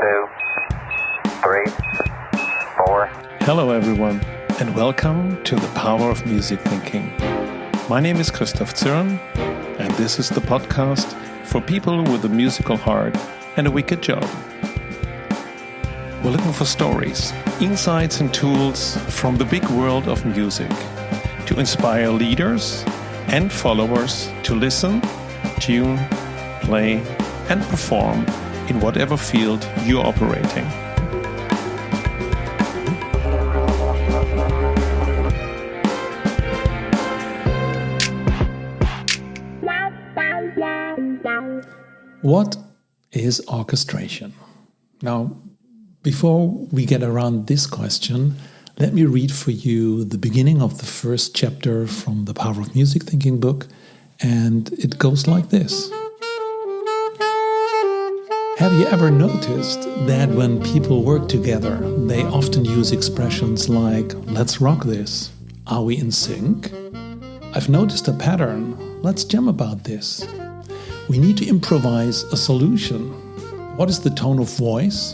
2, 3, 4. Hello everyone, and welcome to the Power of Music Thinking. My name is Christoph Zürn, and this is the podcast for people with a musical heart and a wicked job. We're looking for stories, insights and tools from the big world of music to inspire leaders and followers to listen, tune, play and perform in whatever field you're operating. What is orchestration? Now, before we get around this question, let me read for you the beginning of the first chapter from the Power of Music Thinking book, and it goes like this. Have you ever noticed that when people work together, they often use expressions like, let's rock this, are we in sync? I've noticed a pattern, let's jam about this. We need to improvise a solution. What is the tone of voice?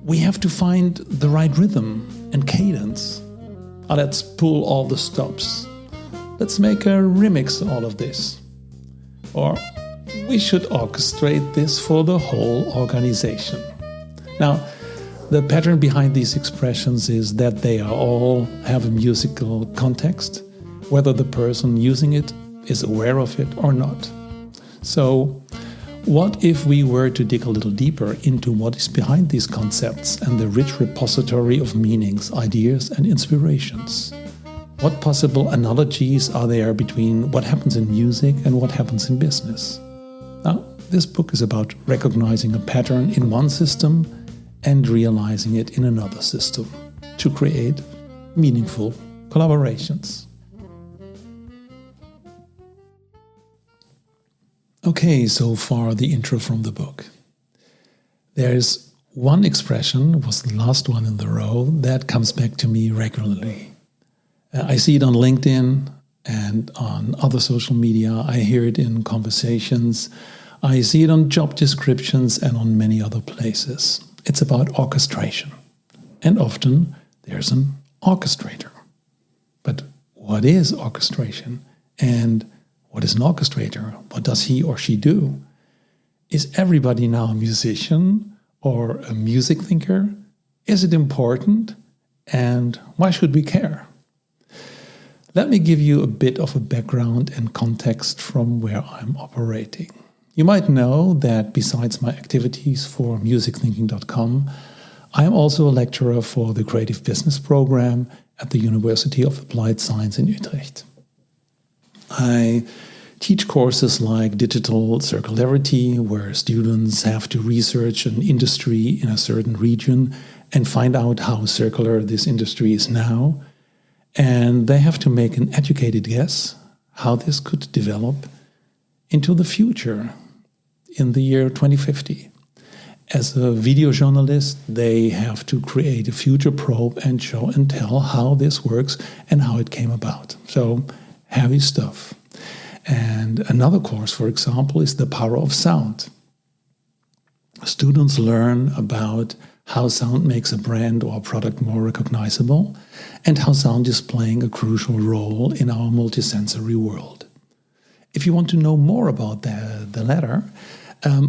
We have to find the right rhythm and cadence. Let's pull all the stops. Let's make a remix of all of this. Or we should orchestrate this for the whole organization. Now, the pattern behind these expressions is that they all have a musical context, whether the person using it is aware of it or not. So, what if we were to dig a little deeper into what is behind these concepts and the rich repository of meanings, ideas, and inspirations? What possible analogies are there between what happens in music and what happens in business? Now, this book is about recognizing a pattern in one system and realizing it in another system to create meaningful collaborations. Okay, so far the intro from the book. There's one expression, was the last one in the row, that comes back to me regularly. I see it on LinkedIn and on other social media. I hear it in conversations. I see it on job descriptions and on many other places. It's about orchestration. And often there's an orchestrator. But what is orchestration? And what is an orchestrator? What does he or she do? Is everybody now a musician or a music thinker? Is it important? And why should we care? Let me give you a bit of a background and context from where I'm operating. You might know that besides my activities for musicthinking.com, I am also a lecturer for the Creative Business Program at the University of Applied Science in Utrecht. I teach courses like Digital Circularity, where students have to research an industry in a certain region and find out how circular this industry is now. And they have to make an educated guess how this could develop into the future in the year 2050. As a video journalist, they have to create a future probe and show and tell how this works and how it came about. So, heavy stuff. And another course, for example, is the power of sound. Students learn about how sound makes a brand or a product more recognizable, and how sound is playing a crucial role in our multisensory world. If you want to know more about the latter,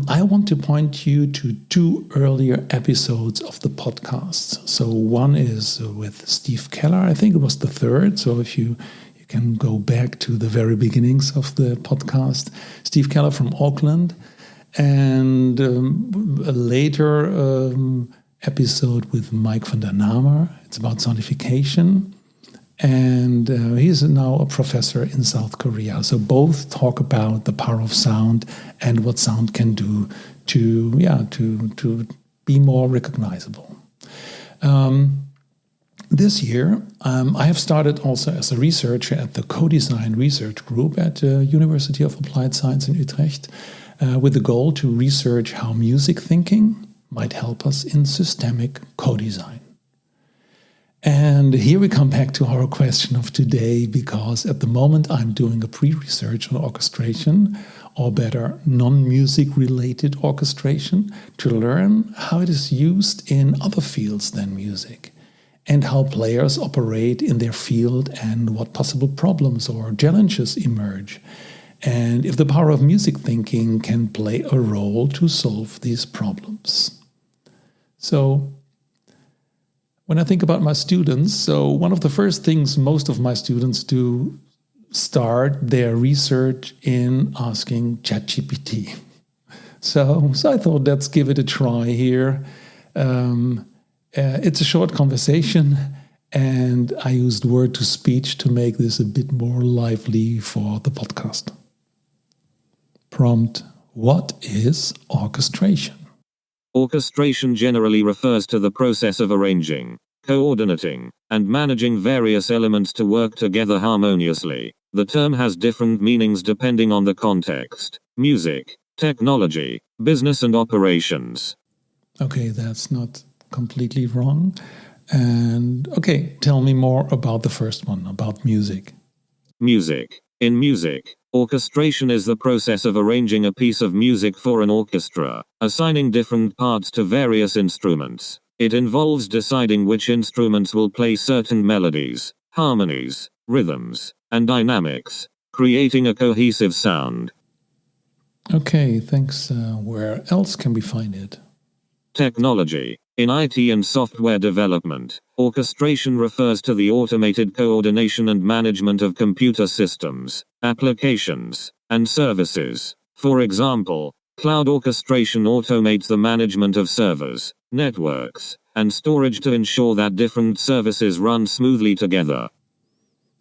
I want to point you to two earlier episodes of the podcast. So one is with Steve Keller, I think it was the third, so if you can go back to the very beginnings of the podcast, Steve Keller from Auckland, and a later episode with Mike van der Namer. It's about soundification, and he's now a professor in South Korea. So both talk about the power of sound and what sound can do to be more recognizable. This year, I have started also as a researcher at the Co-Design Research Group at the University of Applied Science in Utrecht, with the goal to research how music thinking might help us in systemic co-design. And here we come back to our question of today, because at the moment I'm doing a pre-research on orchestration or better, non-music related orchestration, to learn how it is used in other fields than music, and how players operate in their field and what possible problems or challenges emerge, and if the power of music thinking can play a role to solve these problems. So, when I think about my students, one of the first things most of my students do start their research in asking ChatGPT. So I thought, let's give it a try here. It's a short conversation, and I used word-to-speech to make this a bit more lively for the podcast. Prompt: what is orchestration? Orchestration generally refers to the process of arranging, coordinating, and managing various elements to work together harmoniously. The term has different meanings depending on the context: music, technology, business, and operations. Okay, that's not completely wrong. And okay, tell me more about the first one, about music. Music. In music, orchestration is the process of arranging a piece of music for an orchestra, assigning different parts to various instruments. It involves deciding which instruments will play certain melodies, harmonies, rhythms, and dynamics, creating a cohesive sound. Okay, thanks. Where else can we find it? Technology. In IT and software development, orchestration refers to the automated coordination and management of computer systems, applications, and services. For example, cloud orchestration automates the management of servers, networks, and storage to ensure that different services run smoothly together.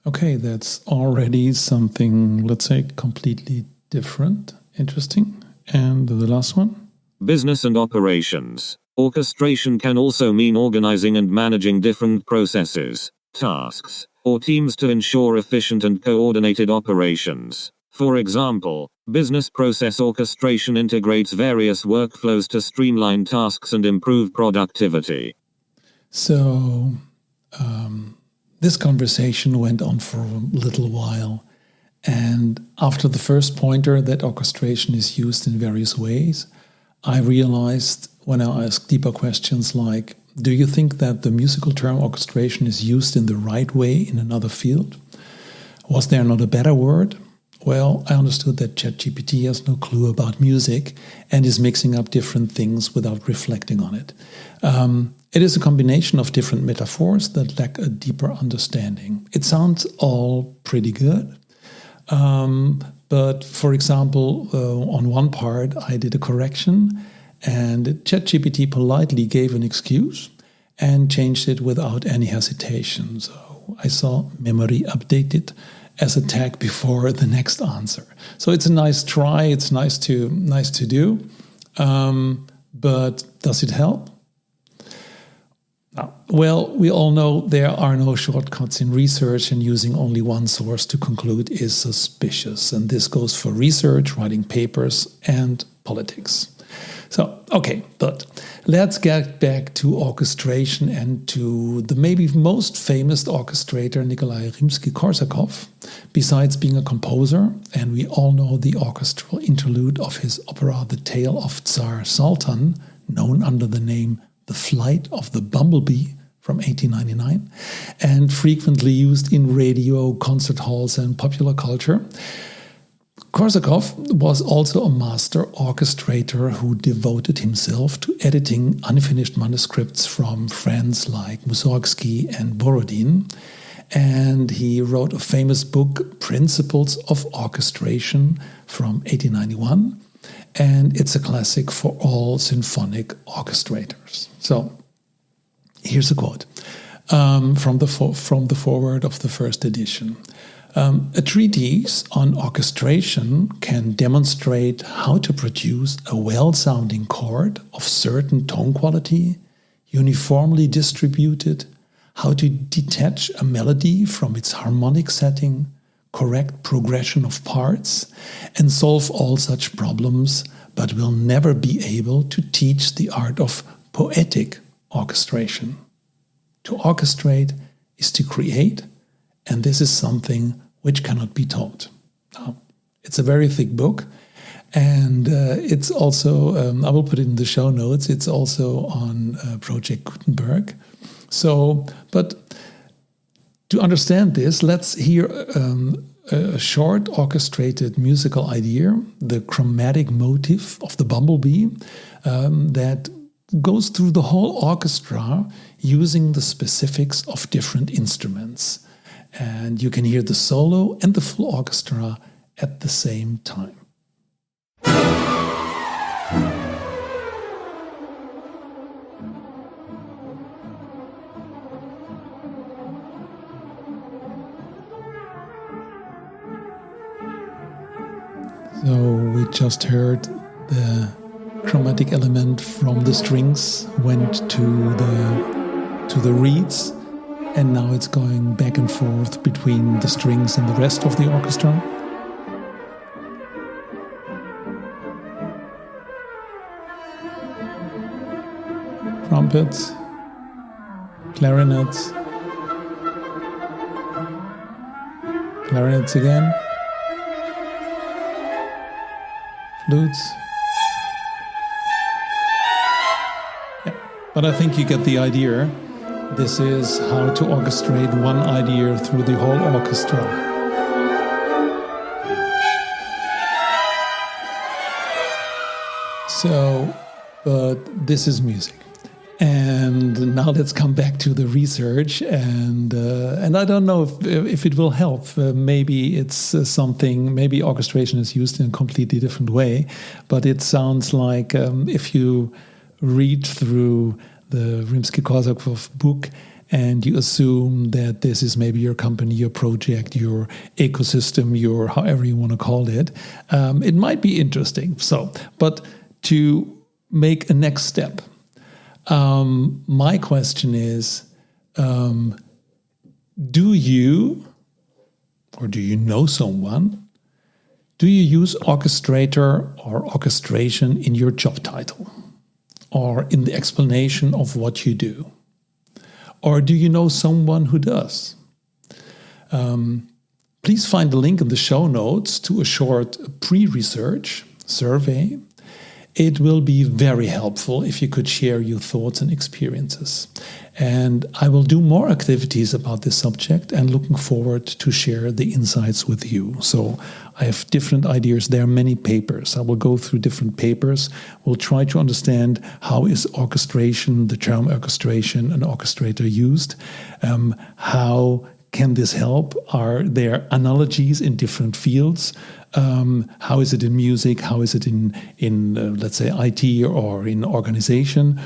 Okay, that's already something, let's say, completely different. Interesting. And the last one? Business and operations. Orchestration can also mean organizing and managing different processes, tasks, or teams to ensure efficient and coordinated operations. For example, business process orchestration integrates various workflows to streamline tasks and improve productivity. So, this conversation went on for a little while. And after the first pointer that orchestration is used in various ways, I realized when I asked deeper questions like, do you think that the musical term orchestration is used in the right way in another field? Was there not a better word? Well, I understood that ChatGPT has no clue about music and is mixing up different things without reflecting on it. It is a combination of different metaphors that lack a deeper understanding. It sounds all pretty good. But for example, on one part, I did a correction and ChatGPT politely gave an excuse and changed it without any hesitation. So I saw memory updated as a tag before the next answer. So it's a nice try. It's nice to do. But does it help? Well, we all know there are no shortcuts in research, and using only one source to conclude is suspicious. And this goes for research, writing papers, and politics. So, okay, but let's get back to orchestration and to the maybe most famous orchestrator, Rimski-Korsakov. Besides being a composer, and we all know the orchestral interlude of his opera The Tale of Tsar Sultan, known under the name The Flight of the Bumblebee from 1899, and frequently used in radio, concert halls, and popular culture. Korsakov was also a master orchestrator who devoted himself to editing unfinished manuscripts from friends like Mussorgsky and Borodin, and he wrote a famous book, Principles of Orchestration, from 1891, and it's a classic for all symphonic orchestrators. So, here's a quote from the foreword of the first edition. A treatise on orchestration can demonstrate how to produce a well-sounding chord of certain tone quality, uniformly distributed, how to detach a melody from its harmonic setting, correct progression of parts, and solve all such problems, but will never be able to teach the art of poetic orchestration. To orchestrate is to create, and this is something which cannot be taught. Now, it's a very thick book, And it's also, I will put it in the show notes, it's also on Project Gutenberg. So, but to understand this, let's hear a short orchestrated musical idea, the chromatic motif of the bumblebee, that goes through the whole orchestra using the specifics of different instruments. And you can hear the solo and the full orchestra at the same time. So we just heard the chromatic element from the strings went to the reeds, and now it's going back and forth between the strings and the rest of the orchestra. Trumpets, clarinets, clarinets again, flutes. Yeah, but I think you get the idea. This is how to orchestrate one idea through the whole orchestra. So, but this is music. And now let's come back to the research, and I don't know if it will help. Maybe it's something. Maybe orchestration is used in a completely different way, but it sounds like if you read through the Rimski-Korsakov book and you assume that this is maybe your company, your project, your ecosystem, your however you want to call it, it might be interesting. So, but to make a next step. My question is, do you know someone? Do you use orchestrator or orchestration in your job title or in the explanation of what you do? Or do you know someone who does? Please find the link in the show notes to a short pre-research survey. It will be very helpful if you could share your thoughts and experiences. And I will do more activities about this subject and looking forward to share the insights with you. So I have different ideas. There are many papers. I will go through different papers. We'll try to understand how is orchestration, the term orchestration, an orchestrator used. How can this help? Are there analogies in different fields? How is it in music? How is it in let's say, IT or in organization?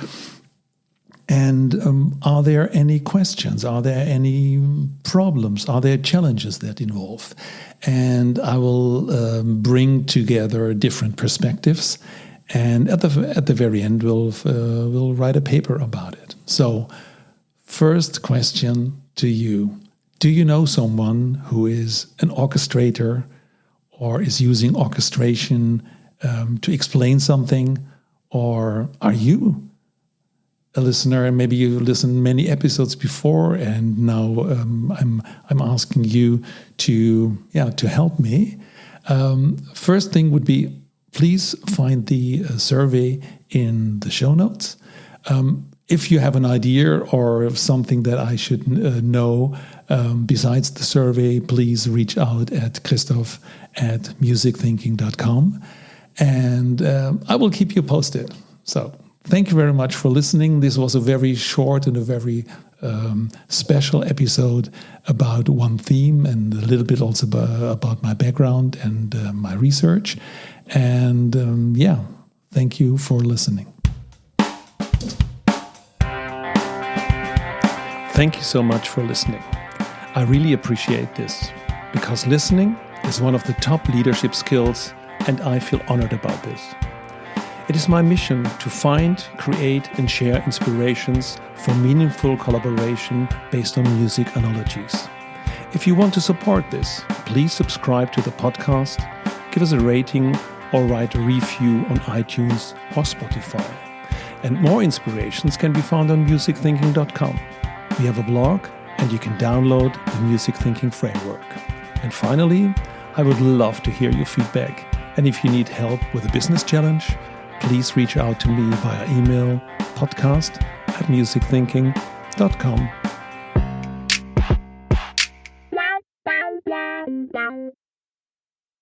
And are there any questions? Are there any problems? Are there challenges that involve? And I will bring together different perspectives. And at the very end, we'll write a paper about it. So, first question to you. Do you know someone who is an orchestrator or is using orchestration to explain something? Or are you a listener and maybe you listened many episodes before and now I'm asking you to help me? First thing would be, please find the survey in the show notes. If you have an idea or something that I should know besides the survey, please reach out at christoph@musicthinking.com, and I will keep you posted. So thank you very much for listening. This was a very short and a very special episode about one theme and a little bit also about my background and my research. And thank you for listening. Thank you so much for listening. I really appreciate this because listening is one of the top leadership skills, and I feel honored about this. It is my mission to find, create, and share inspirations for meaningful collaboration based on music analogies. If you want to support this, please subscribe to the podcast, give us a rating, or write a review on iTunes or Spotify. And more inspirations can be found on musicthinking.com. We have a blog, and you can download the Music Thinking Framework. And finally, I would love to hear your feedback And if you need help with a business challenge, please reach out to me via email podcast@musicthinking.com.